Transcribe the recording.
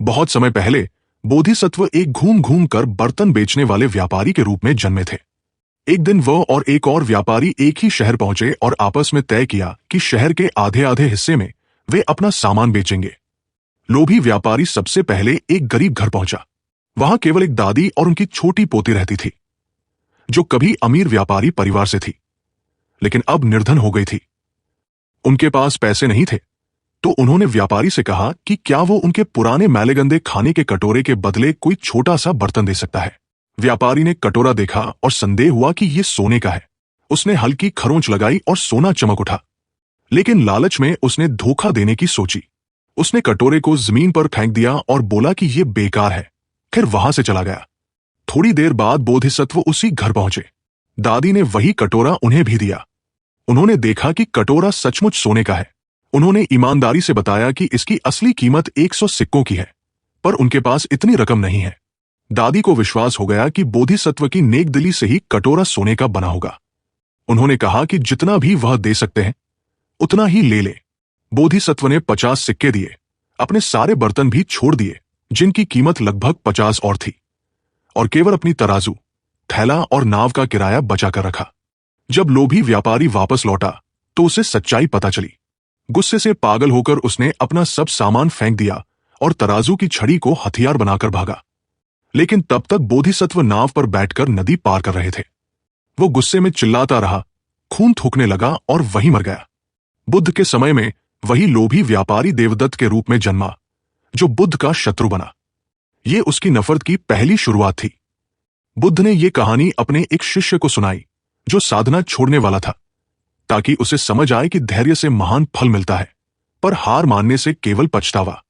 बहुत समय पहले बोधिसत्व एक घूम घूम कर बर्तन बेचने वाले व्यापारी के रूप में जन्मे थे। एक दिन वह और एक और व्यापारी एक ही शहर पहुंचे और आपस में तय किया कि शहर के आधे आधे हिस्से में वे अपना सामान बेचेंगे। लोभी व्यापारी सबसे पहले एक गरीब घर पहुंचा। वहां केवल एक दादी और उनकी छोटी पोती रहती थी, जो कभी अमीर व्यापारी परिवार से थी, लेकिन अब निर्धन हो गई थी। उनके पास पैसे नहीं थे, तो उन्होंने व्यापारी से कहा कि क्या वो उनके पुराने मैले गंदे खाने के कटोरे के बदले कोई छोटा सा बर्तन दे सकता है। व्यापारी ने कटोरा देखा और संदेह हुआ कि यह सोने का है। उसने हल्की खरोंच लगाई और सोना चमक उठा, लेकिन लालच में उसने धोखा देने की सोची। उसने कटोरे को जमीन पर फेंक दिया और बोला कि यह बेकार है, फिर वहां से चला गया। थोड़ी देर बाद बोधिसत्व उसी घर पहुंचे। दादी ने वही कटोरा उन्हें भी दिया। उन्होंने देखा कि कटोरा सचमुच सोने का है। उन्होंने ईमानदारी से बताया कि इसकी असली कीमत 100 सिक्कों की है, पर उनके पास इतनी रकम नहीं है। दादी को विश्वास हो गया कि बोधिसत्व की नेकदिली से ही कटोरा सोने का बना होगा। उन्होंने कहा कि जितना भी वह दे सकते हैं उतना ही ले ले। बोधिसत्व ने 50 सिक्के दिए, अपने सारे बर्तन भी छोड़ दिए जिनकी कीमत लगभग 50 और थी, और केवल अपनी तराजू, थैला और नाव का किराया बचा कर रखा। जब लोभी व्यापारी वापस लौटा तो उसे सच्चाई पता चली। गुस्से से पागल होकर उसने अपना सब सामान फेंक दिया और तराजू की छड़ी को हथियार बनाकर भागा। लेकिन तब तक बोधिसत्व नाव पर बैठकर नदी पार कर रहे थे। वो गुस्से में चिल्लाता रहा, खून थूकने लगा और वहीं मर गया। बुद्ध के समय में वही लोभी व्यापारी देवदत्त के रूप में जन्मा, जो बुद्ध का शत्रु बना। ये उसकी नफरत की पहली शुरुआत थी। बुद्ध ने यह कहानी अपने एक शिष्य को सुनाई जो साधना छोड़ने वाला था, ताकि उसे समझ आए कि धैर्य से महान फल मिलता है, पर हार मानने से केवल पछतावा।